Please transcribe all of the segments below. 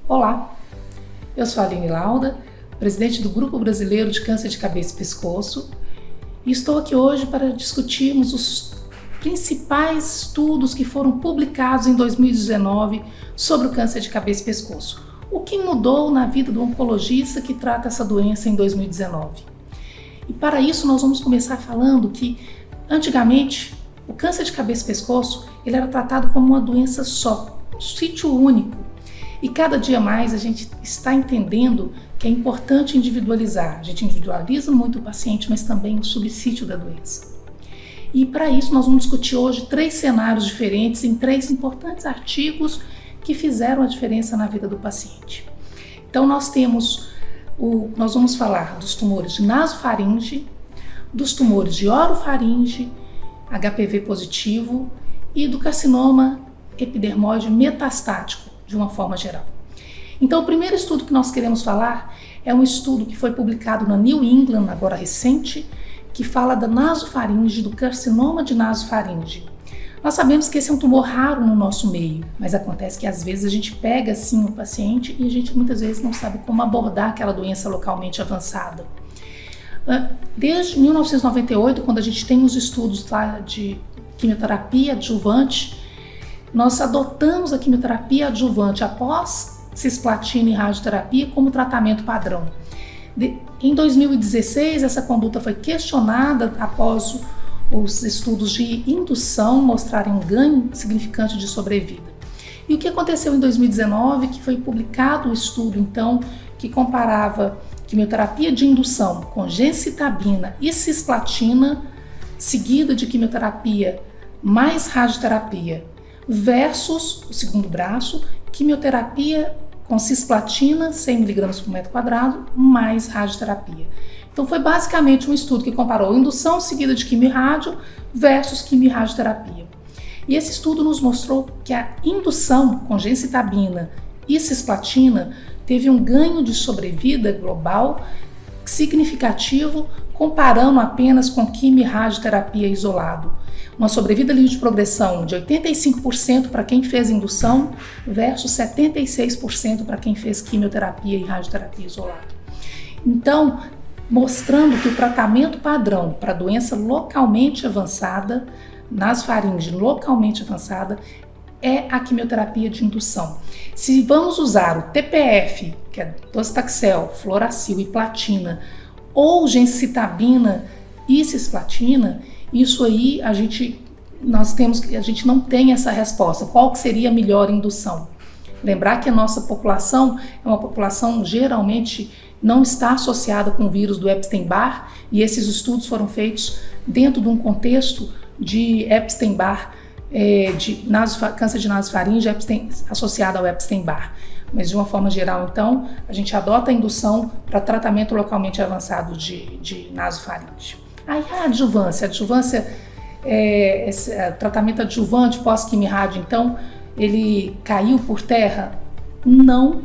Olá, eu sou a Aline Lauda, presidente do Grupo Brasileiro de Câncer de Cabeça e Pescoço, e estou aqui hoje para discutirmos os principais estudos que foram publicados em 2019 sobre o câncer de cabeça e pescoço. O que mudou na vida do oncologista que trata essa doença em 2019? E para isso nós vamos começar falando que, antigamente, o câncer de cabeça e pescoço ele era tratado como uma doença só, um sítio único. E cada dia mais a gente está entendendo que é importante individualizar. A gente individualiza muito o paciente, mas também o subsítio da doença. E para isso nós vamos discutir hoje 3 cenários diferentes em 3 importantes artigos que fizeram a diferença na vida do paciente. Então nós vamos falar dos tumores de nasofaringe, dos tumores de orofaringe, HPV positivo e do carcinoma epidermoide metastático, de uma forma geral. Então, o primeiro estudo que nós queremos falar é um estudo que foi publicado na New England, agora recente, que fala da nasofaringe, do carcinoma de nasofaringe. Nós sabemos que esse é um tumor raro no nosso meio, mas acontece que às vezes a gente pega assim o paciente e a gente muitas vezes não sabe como abordar aquela doença localmente avançada. Desde 1998, quando a gente tem os estudos lá de quimioterapia adjuvante, nós adotamos a quimioterapia adjuvante após cisplatina e radioterapia como tratamento padrão. Em 2016, essa conduta foi questionada após os estudos de indução mostrarem um ganho significante de sobrevida. E o que aconteceu em 2019, que foi publicado o estudo, então, que comparava quimioterapia de indução com gemcitabina e cisplatina, seguida de quimioterapia mais radioterapia, versus o segundo braço, quimioterapia com cisplatina, 100 mg por metro quadrado, mais radioterapia. Então foi basicamente um estudo que comparou indução seguida de quimio-rádio versus quimio-radioterapia. E esse estudo nos mostrou que a indução com gemcitabina e cisplatina teve um ganho de sobrevida global significativo comparando apenas com quimio-radioterapia isolado. Uma sobrevida livre de progressão de 85% para quem fez indução versus 76% para quem fez quimioterapia e radioterapia isolada. Então, mostrando que o tratamento padrão para doença localmente avançada, nasofaringe localmente avançada, é a quimioterapia de indução. Se vamos usar o TPF, que é docetaxel, fluoracil e platina, ou gemcitabina e cisplatina, isso aí a gente não tem essa resposta. Qual que seria a melhor indução? Lembrar que a nossa população é uma população geralmente não está associada com o vírus do Epstein-Barr, e esses estudos foram feitos dentro de um contexto de Epstein-Barr, de câncer de nasofaringe associado ao Epstein-Barr. Mas de uma forma geral, então, a gente adota a indução para tratamento localmente avançado de nasofaringe. Aí a adjuvância, tratamento adjuvante pós-quimio-rádio, então, ele caiu por terra? Não,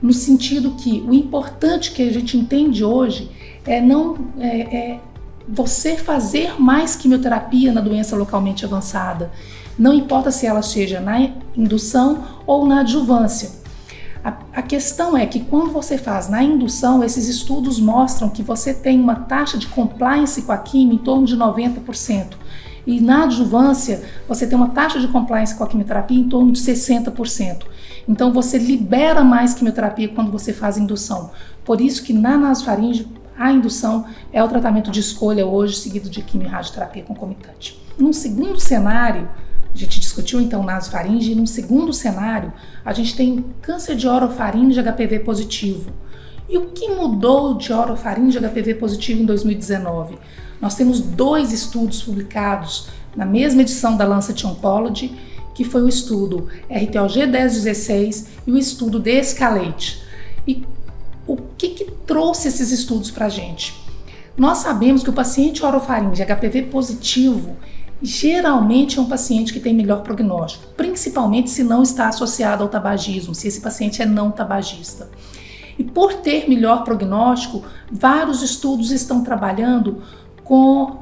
no sentido que o importante que a gente entende hoje é você fazer mais quimioterapia na doença localmente avançada. Não importa se ela seja na indução ou na adjuvância. A questão é que quando você faz na indução, esses estudos mostram que você tem uma taxa de compliance com a quimio em torno de 90%. E na adjuvância, você tem uma taxa de compliance com a quimioterapia em torno de 60%. Então você libera mais quimioterapia quando você faz indução. Por isso que na nasofaringe, a indução é o tratamento de escolha hoje, seguido de quimio e radioterapia concomitante. Num segundo cenário, a gente discutiu então nasofaringe, e num segundo cenário, a gente tem o câncer de orofaringe HPV positivo. E o que mudou de orofaringe HPV positivo em 2019? Nós temos 2 estudos publicados na mesma edição da Lancet Oncology, que foi o estudo RTOG 1016 e o estudo The Escalate. E o que trouxe esses estudos para a gente? Nós sabemos que o paciente orofaringe HPV positivo geralmente é um paciente que tem melhor prognóstico, principalmente se não está associado ao tabagismo, se esse paciente é não tabagista. E por ter melhor prognóstico, vários estudos estão trabalhando com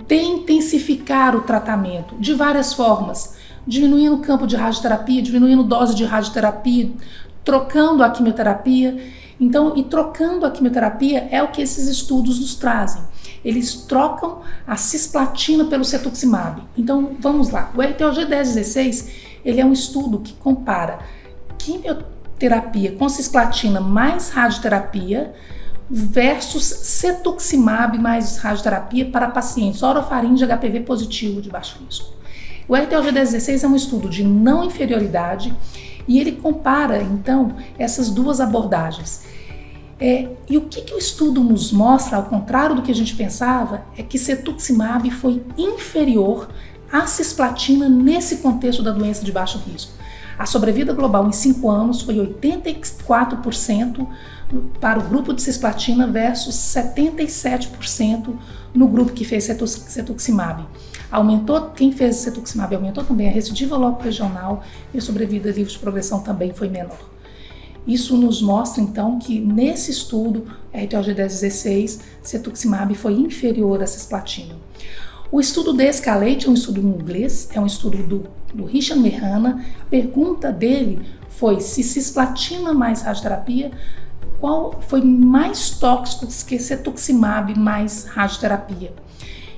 intensificar o tratamento de várias formas, diminuindo o campo de radioterapia, diminuindo dose de radioterapia, trocando a quimioterapia. Então, e trocando a quimioterapia é o que esses estudos nos trazem. Eles trocam a cisplatina pelo cetuximab. Então, vamos lá. O RTOG 1016, ele é um estudo que compara quimioterapia com cisplatina mais radioterapia versus cetuximab mais radioterapia para pacientes orofaringe HPV positivo de baixo risco. O RTOG 1016 é um estudo de não inferioridade e ele compara, então, essas duas abordagens. E o que o estudo nos mostra, ao contrário do que a gente pensava, é que cetuximab foi inferior à cisplatina nesse contexto da doença de baixo risco. A sobrevida global em 5 anos foi 84% para o grupo de cisplatina versus 77% no grupo que fez cetuximab. Quem fez cetuximab aumentou também a recidiva local regional e a sobrevida livre de progressão também foi menor. Isso nos mostra então que nesse estudo, RTOG 1016, cetuximab foi inferior à cisplatina. O estudo de Escalate é um estudo em inglês, é um estudo do Richard Mehana. A pergunta dele foi se cisplatina mais radioterapia, qual foi mais tóxico que cetuximab mais radioterapia.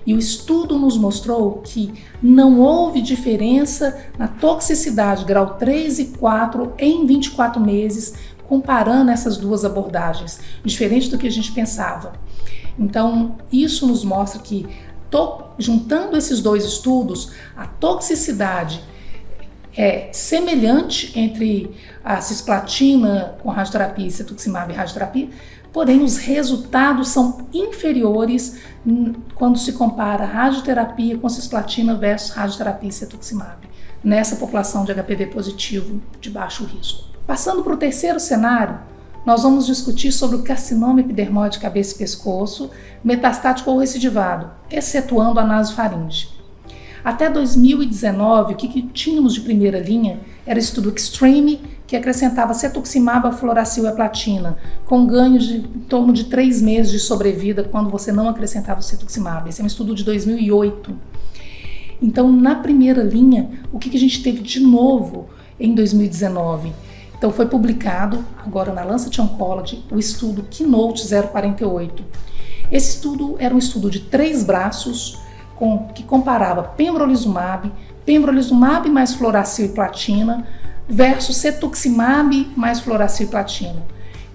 E o estudo nos mostrou que não houve diferença na toxicidade grau 3 e 4 em 24 meses, comparando essas duas abordagens, diferente do que a gente pensava. Então, isso nos mostra que, juntando esses dois estudos, a toxicidade é semelhante entre a cisplatina com radioterapia e cetuximab e radioterapia, porém os resultados são inferiores quando se compara radioterapia com cisplatina versus radioterapia e cetuximab, nessa população de HPV positivo de baixo risco. Passando para o terceiro cenário, nós vamos discutir sobre o carcinoma epidermoide de cabeça e pescoço, metastático ou recidivado, excetuando a nasofaringe. Até 2019, o que tínhamos de primeira linha era o estudo Extreme, que acrescentava cetuximab, fluoracil e a platina, com ganho de em torno de 3 meses de sobrevida quando você não acrescentava o cetuximab. Esse é um estudo de 2008. Então, na primeira linha, o que a gente teve de novo em 2019? Então, foi publicado, agora na Lancet Oncology, o estudo Keynote 048. Esse estudo era um estudo de 3 braços, que comparava pembrolizumab mais fluoracil e platina, versus cetuximab mais fluoracil e platina.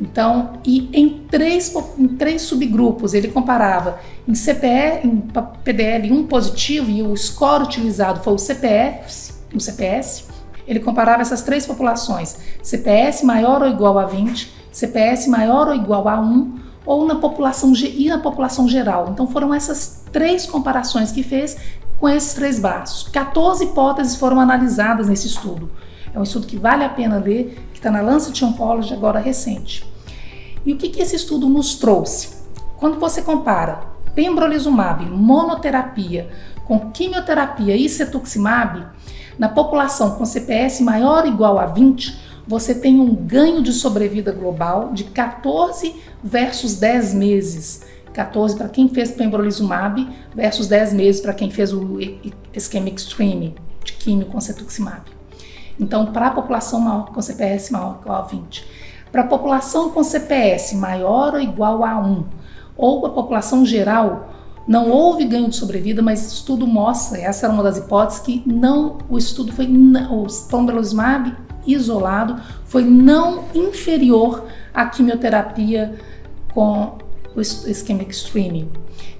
Então, e em três subgrupos, ele comparava em PDL1 positivo, e o score utilizado foi o CPS, ele comparava essas 3 populações, CPS maior ou igual a 20, CPS maior ou igual a 1, ou na população geral. Então foram essas 3 comparações que fez com esses 3 braços. 14 hipóteses foram analisadas nesse estudo. É um estudo que vale a pena ler, que está na Lancet Oncology agora recente. E o que esse estudo nos trouxe? Quando você compara pembrolizumab, monoterapia, com quimioterapia e cetuximab, na população com CPS maior ou igual a 20, você tem um ganho de sobrevida global de 14 versus 10 meses. 14 para quem fez pembrolizumab versus 10 meses para quem fez o esquema Extreme de quimio com cetuximab. Então, para a população maior, com CPS maior ou igual a 20, para a população com CPS maior ou igual a 1, ou a população geral, não houve ganho de sobrevida, mas o estudo mostra, essa era uma das hipóteses, que o pembrolizumab isolado foi não inferior à quimioterapia com o esquema Extreme.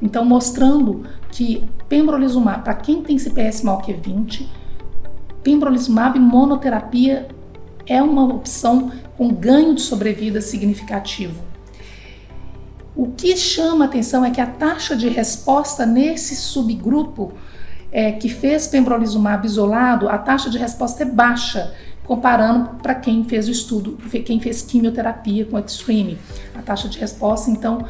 Então, mostrando que pembrolizumab, para quem tem CPS maior que 20, pembrolizumab monoterapia é uma opção com ganho de sobrevida significativo. O que chama atenção é que a taxa de resposta nesse subgrupo que fez pembrolizumab isolado, a taxa de resposta é baixa, comparando para quem fez o estudo, quem fez quimioterapia com Extreme. A taxa de resposta, então,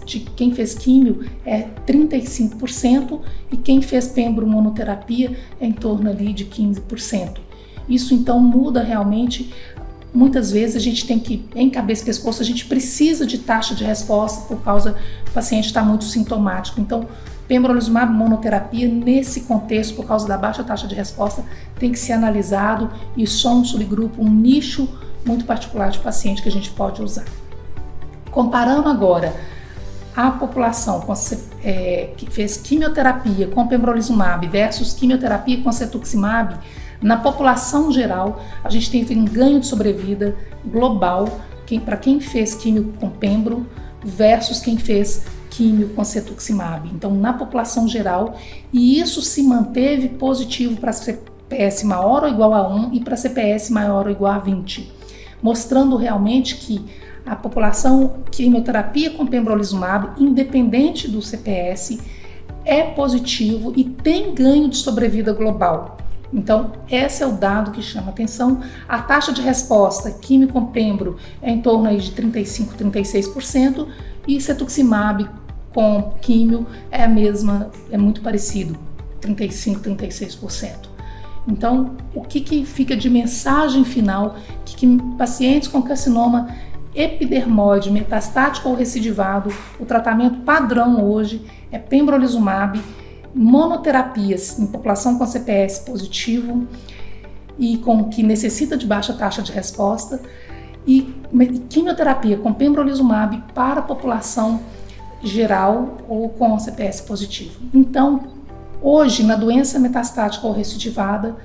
de quem fez quimio é 35% e quem fez pembro monoterapia é em torno ali de 15%. Isso, então, muda realmente. Muitas vezes a gente tem que, em cabeça e pescoço, a gente precisa de taxa de resposta por causa do paciente estar muito sintomático. Então, pembrolizumab monoterapia, nesse contexto, por causa da baixa taxa de resposta, tem que ser analisado e só um subgrupo, um nicho muito particular de paciente que a gente pode usar. Comparando agora a população que fez quimioterapia com pembrolizumab versus quimioterapia com cetuximab, na população geral, a gente teve um ganho de sobrevida global para quem fez quimio com pembro versus quem fez quimio com cetuximab. Então, na população geral, e isso se manteve positivo para CPS maior ou igual a 1 e para CPS maior ou igual a 20, mostrando realmente que a população quimioterapia com pembrolizumab, independente do CPS, é positivo e tem ganho de sobrevida global. Então, esse é o dado que chama atenção. A taxa de resposta quimio com pembro é em torno aí de 35%, 36%, e cetuximab com quimio é a mesma, é muito parecido, 35%, 36%. Então, o que fica de mensagem final? Que pacientes com carcinoma epidermoide metastático ou recidivado, o tratamento padrão hoje é pembrolizumab, monoterapias em população com CPS positivo e que necessita de baixa taxa de resposta, e quimioterapia com pembrolizumab para a população geral ou com CPS positivo. Então, hoje, na doença metastática ou recidivada,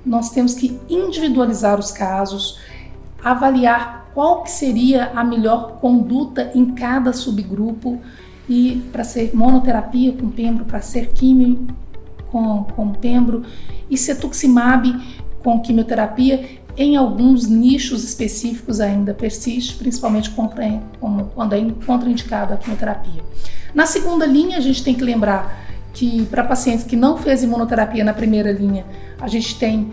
nós temos que individualizar os casos, avaliar qual que seria a melhor conduta em cada subgrupo, e para ser monoterapia com pembro, para ser quimio com pembro, e cetuximab com quimioterapia em alguns nichos específicos ainda persiste, principalmente quando é contraindicado a quimioterapia. Na segunda linha, a gente tem que lembrar que para pacientes que não fez imunoterapia na primeira linha, a gente tem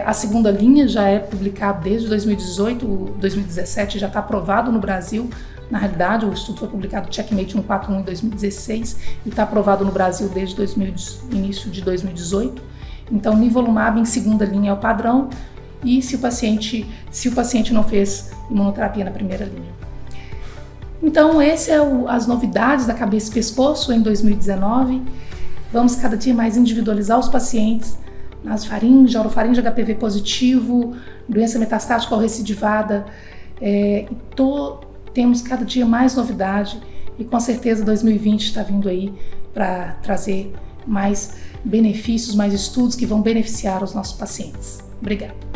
a segunda linha, já é publicado desde 2018, 2017 já está aprovado no Brasil. Na realidade, o estudo foi publicado Checkmate 141 em 2016 e está aprovado no Brasil desde início de 2018. Então, nivolumab em segunda linha é o padrão, e se o paciente não fez imunoterapia na primeira linha. Então, essas são as novidades da cabeça e pescoço em 2019. Vamos cada dia mais individualizar os pacientes, nasofaringe, orofaringe HPV positivo, doença metastática ou recidivada, temos cada dia mais novidade, e com certeza 2020 está vindo aí para trazer mais benefícios, mais estudos que vão beneficiar os nossos pacientes. Obrigada.